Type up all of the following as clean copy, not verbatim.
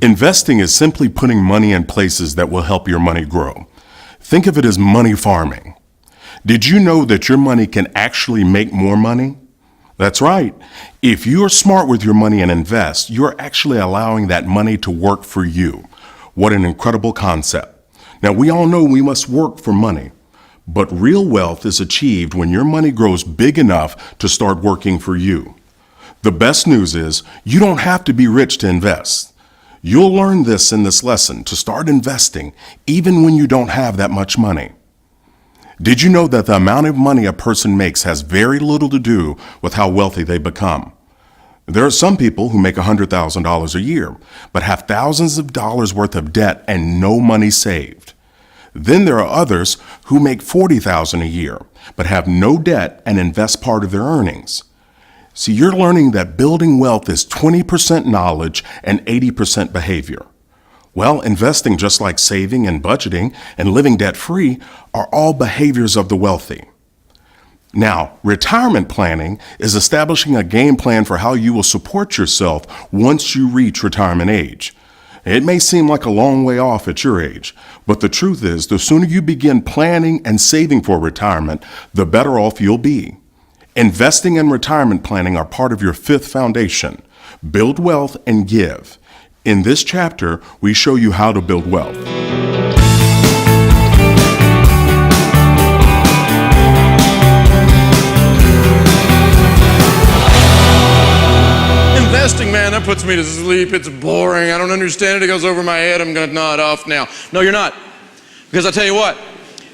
Investing is simply putting money in places that will help your money grow. Think of it as money farming. Did you know that your money can actually make more money? That's right. If you are smart with your money and invest, you're actually allowing that money to work for you. What an incredible concept. Now, we all know we must work for money, but real wealth is achieved when your money grows big enough to start working for you. The best news is you don't have to be rich to invest. You'll learn this in this lesson to start investing even when you don't have that much money. Did you know that the amount of money a person makes has very little to do with how wealthy they become? There are some people who make $100,000 a year, but have thousands of dollars worth of debt and no money saved. Then there are others who make $40,000 a year, but have no debt and invest part of their earnings. See, you're learning that building wealth is 20% knowledge and 80% behavior. Well, investing, just like saving and budgeting and living debt-free, are all behaviors of the wealthy. Now, retirement planning is establishing a game plan for how you will support yourself once you reach retirement age. It may seem like a long way off at your age, but the truth is, the sooner you begin planning and saving for retirement, the better off you'll be. Investing and retirement planning are part of your fifth foundation: build wealth and give. In this chapter, we show you how to build wealth. Investing, man, that puts me to sleep. It's boring. I don't understand it. It goes over my head. I'm going to nod off now. No, you're not. Because I tell you what,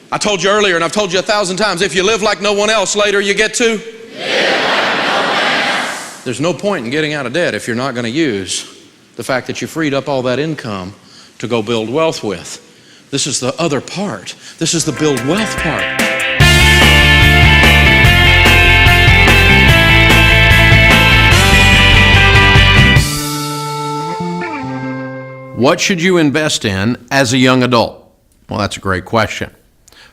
I told you earlier, and I've told you 1,000 times, if you live like no one else, later you get to live like no one else. There's no point in getting out of debt if you're not going to use the fact that you freed up all that income to go build wealth with. This is the other part. This is the build wealth part. What should you invest in as a young adult? Well, that's a great question.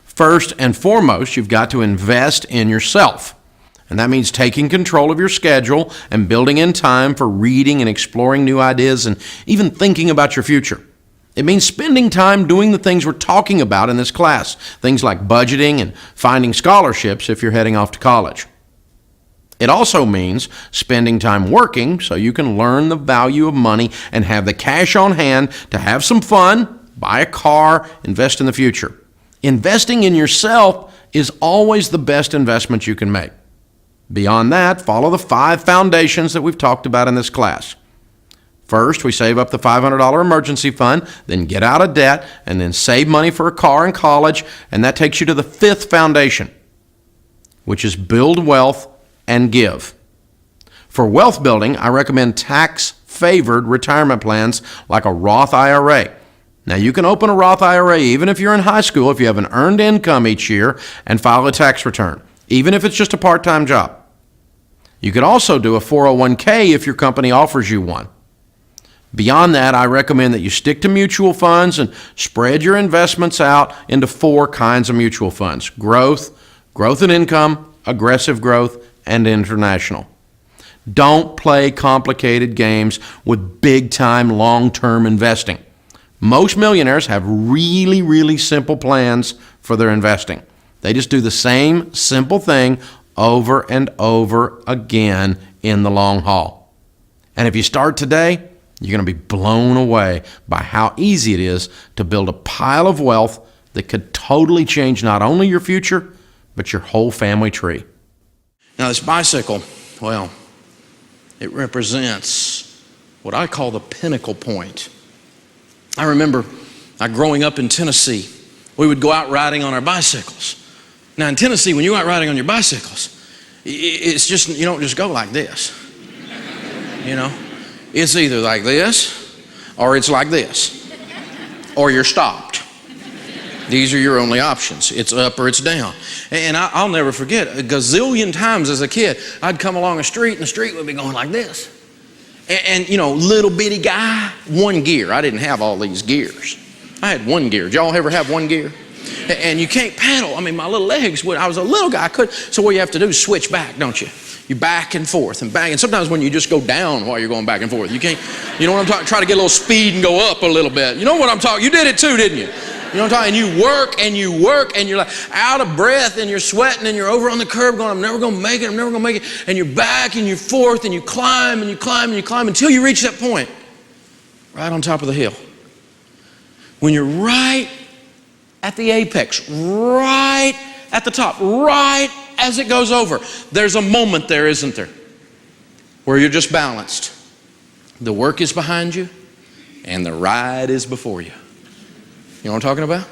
First and foremost, you've got to invest in yourself. And that means taking control of your schedule and building in time for reading and exploring new ideas and even thinking about your future. It means spending time doing the things we're talking about in this class, things like budgeting and finding scholarships if you're heading off to college. It also means spending time working so you can learn the value of money and have the cash on hand to have some fun, buy a car, invest in the future. Investing in yourself is always the best investment you can make. Beyond that, follow the 5 foundations that we've talked about in this class. First, we save up the $500 emergency fund, then get out of debt, and then save money for a car in college, and that takes you to the 5th foundation, which is build wealth and give. For wealth building, I recommend tax-favored retirement plans like a Roth IRA. Now, you can open a Roth IRA even if you're in high school if you have an earned income each year and file a tax return, even if it's just a part-time job. You could also do a 401k if your company offers you one. Beyond that, I recommend that you stick to mutual funds and spread your investments out into 4 kinds of mutual funds: growth, growth and income, aggressive growth, and international. Don't play complicated games with big-time long-term investing. Most millionaires have really, really simple plans for their investing. They just do the same simple thing over and over again in the long haul. And if you start today, you're going to be blown away by how easy it is to build a pile of wealth that could totally change not only your future, but your whole family tree. Now, this bicycle, well, it represents what I call the pinnacle point. I remember growing up in Tennessee, we would go out riding on our bicycles. Now, in Tennessee, when you go out riding on your bicycles, it's just, you don't just go like this. You know, it's either like this, or it's like this, or you're stopped. These are your only options. It's up or it's down. And I'll never forget, a gazillion times as a kid, I'd come along a street and the street would be going like this. And you know, little bitty guy, 1 gear. I didn't have all these gears. I had 1 gear. Did y'all ever have 1 gear? And you can't pedal. I mean, my little legs would, I was a little guy, I could. So what you have to do is switch back, don't you? You back and forth and bang. And sometimes when you just go down while you're going back and forth, you can't, you know what I'm talking, try to get a little speed and go up a little bit. You know what I'm talking, you did it too, didn't you? You know what I'm talking, and you work and you're like out of breath and you're sweating and you're over on the curb going, I'm never going to make it, I'm never going to make it. And you're back and you're forth and you climb and you climb and you climb until you reach that point right on top of the hill. When you're right at the apex, right at the top, right as it goes over, there's a moment there, isn't there, where you're just balanced. The work is behind you and the ride is before you. You know what I'm talking about?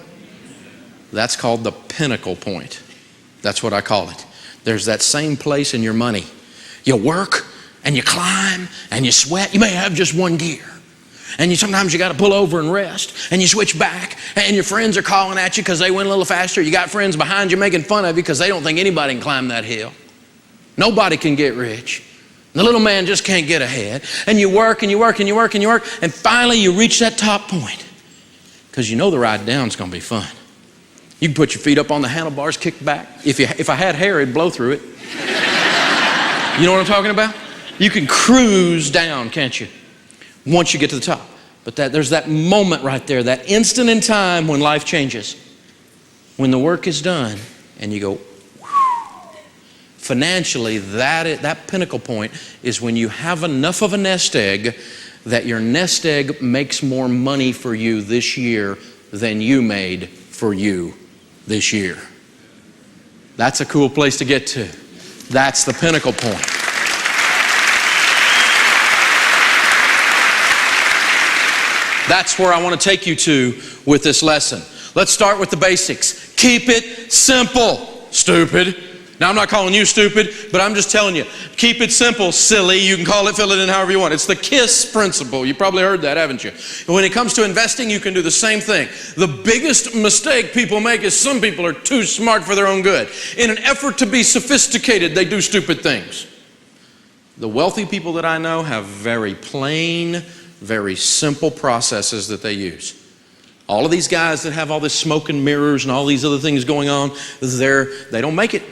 That's called the pinnacle point. That's what I call it. There's that same place in your money. You work and you climb and you sweat. You may have just one gear. And sometimes you got to pull over and rest, and you switch back, and your friends are calling at you because they went a little faster. You got friends behind you making fun of you because they don't think anybody can climb that hill. Nobody can get rich. The little man just can't get ahead. And you work and you work and you work and you work, and finally you reach that top point because you know the ride down is going to be fun. You can put your feet up on the handlebars, kick back. If I had hair, it'd blow through it. You know what I'm talking about? You can cruise down, can't you? Once you get to the top. But there's that moment right there, that instant in time when life changes. When the work is done and you go, whew. Financially, that pinnacle point is when you have enough of a nest egg that your nest egg makes more money for you this year than you made for you this year. That's a cool place to get to. That's the pinnacle point. That's where I want to take you to with this lesson. Let's start with the basics. Keep it simple, stupid. Now, I'm not calling you stupid, but I'm just telling you, keep it simple, silly. You can call it, fill it in however you want. It's the KISS principle. You probably heard that, haven't you? When it comes to investing, you can do the same thing. The biggest mistake people make is some people are too smart for their own good. In an effort to be sophisticated, they do stupid things. The wealthy people that I know have very plain, very simple processes that they use. All of these guys that have all this smoke and mirrors and all these other things going on, they don't make it.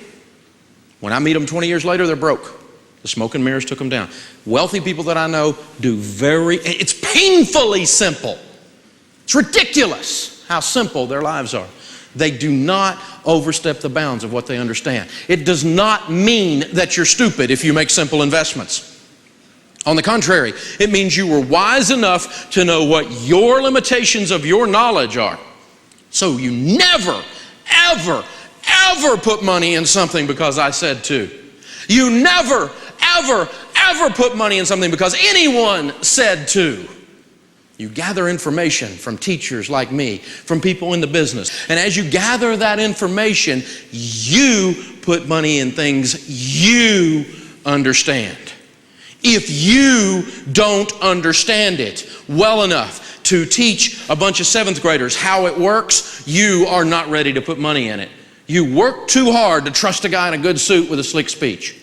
When I meet them 20 years later, they're broke. The smoke and mirrors took them down. Wealthy people that I know do it's painfully simple. It's ridiculous how simple their lives are. They do not overstep the bounds of what they understand. It does not mean that you're stupid if you make simple investments. On the contrary, it means you were wise enough to know what your limitations of your knowledge are. So you never, ever, ever put money in something because I said to. You never, ever, ever put money in something because anyone said to. You gather information from teachers like me, from people in the business. And as you gather that information, you put money in things you understand. If you don't understand it well enough to teach a bunch of 7th graders how it works, you are not ready to put money in it. You work too hard to trust a guy in a good suit with a slick speech.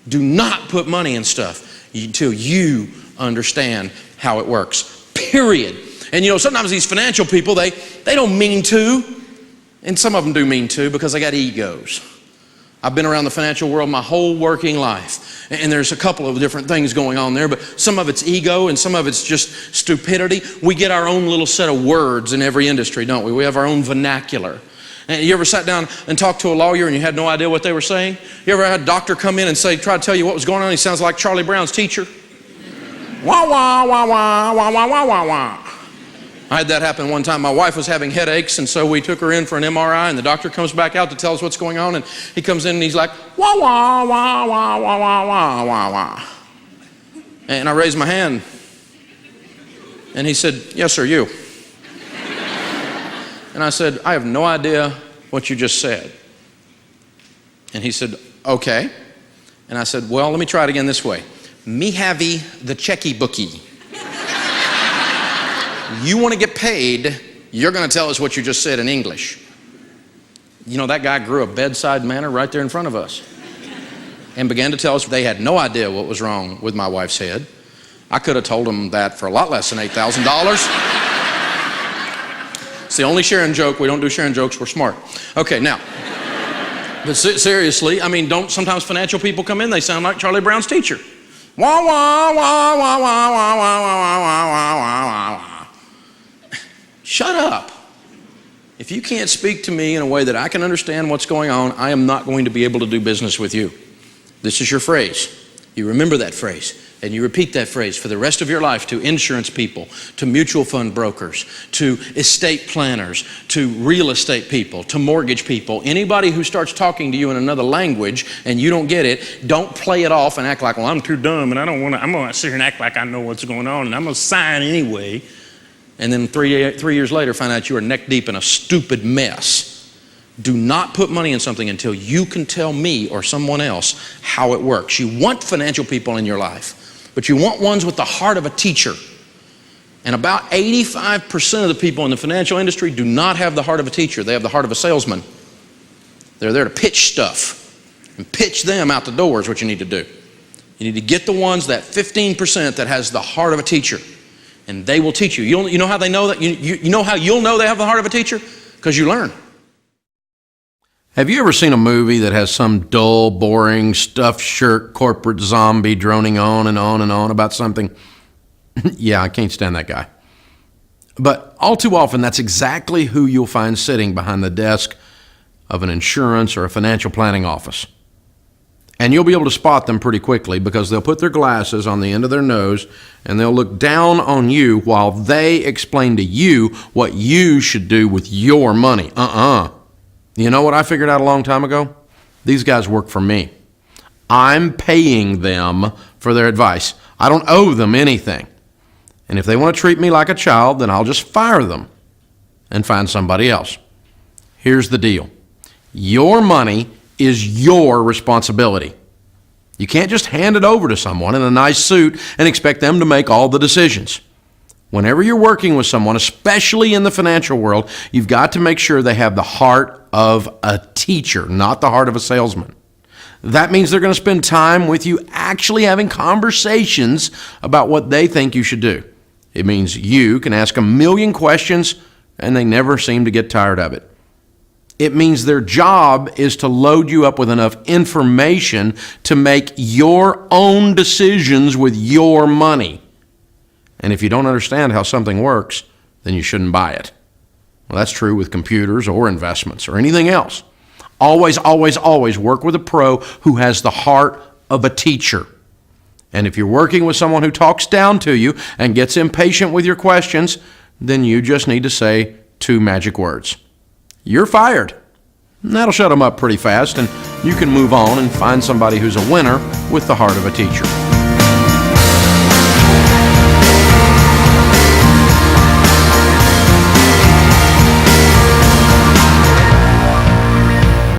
Do not put money in stuff until you understand how it works, period. And you know, sometimes these financial people, they don't mean to, and some of them do mean to because they got egos. I've been around the financial world my whole working life, and there's a couple of different things going on there, but some of it's ego and some of it's just stupidity. We get our own little set of words in every industry, don't we? We have our own vernacular. And you ever sat down and talked to a lawyer and you had no idea what they were saying? You ever had a doctor come in and try to tell you what was going on? He sounds like Charlie Brown's teacher. Wah, wah, wah, wah, wah, wah, wah, wah, wah. I had that happen one time. My wife was having headaches, and so we took her in for an MRI, and the doctor comes back out to tell us what's going on, and he comes in and he's like, wah, wah, wah, wah, wah, wah, wah, wah, wah. And I raised my hand, and he said, yes, sir, you. And I said, I have no idea what you just said. And he said, okay. And I said, well, let me try it again this way. Me havey the checky bookie. You want to get paid, you're going to tell us what you just said in English. You know, that guy grew a bedside manner right there in front of us and began to tell us they had no idea what was wrong with my wife's head. I could have told them that for a lot less than $8,000. It's the only sharing joke. We don't do sharing jokes. We're smart. Okay, now, But seriously, I mean, don't sometimes financial people come in, they sound like Charlie Brown's teacher. Wah, wah, wah, wah, wah, wah, wah, wah, wah, wah, wah, wah. Shut up. If you can't speak to me in a way that I can understand what's going on, I am not going to be able to do business with you. This is your phrase. You remember that phrase, and you repeat that phrase for the rest of your life to insurance people, to mutual fund brokers, to estate planners, to real estate people, to mortgage people. Anybody who starts talking to you in another language and you don't get it, don't play it off and act like, well, I'm too dumb and I don't want to, I'm going to sit here and act like I know what's going on and I'm going to sign anyway. And then three years later find out you are neck deep in a stupid mess. Do not put money in something until you can tell me or someone else how it works. You want financial people in your life, but you want ones with the heart of a teacher. And about 85% of the people in the financial industry do not have the heart of a teacher. They have the heart of a salesman. They're there to pitch stuff and pitch them out the door is what you need to do. You need to get the ones, that 15% that has the heart of a teacher. And they will teach you. You know how they know that? You know how you'll know they have the heart of a teacher? Because you learn. Have you ever seen a movie that has some dull, boring, stuffed shirt corporate zombie droning on and on and on about something? Yeah, I can't stand that guy. But all too often, that's exactly who you'll find sitting behind the desk of an insurance or a financial planning office. And you'll be able to spot them pretty quickly because they'll put their glasses on the end of their nose and they'll look down on you while they explain to you what you should do with your money. You know what I figured out a long time ago? These guys work for me. I'm paying them for their advice. I don't owe them anything. And if they want to treat me like a child, then I'll just fire them and find somebody else. Here's the deal. Your money is your responsibility. You can't just hand it over to someone in a nice suit and expect them to make all the decisions. Whenever you're working with someone, especially in the financial world, you've got to make sure they have the heart of a teacher, not the heart of a salesman. That means they're going to spend time with you actually having conversations about what they think you should do. It means you can ask a million questions and they never seem to get tired of it. It means their job is to load you up with enough information to make your own decisions with your money. And if you don't understand how something works, then you shouldn't buy it. Well, that's true with computers or investments or anything else. Always, always, always work with a pro who has the heart of a teacher. And if you're working with someone who talks down to you and gets impatient with your questions, then you just need to say 2 magic words. You're fired. And that'll shut them up pretty fast, and you can move on and find somebody who's a winner with the heart of a teacher.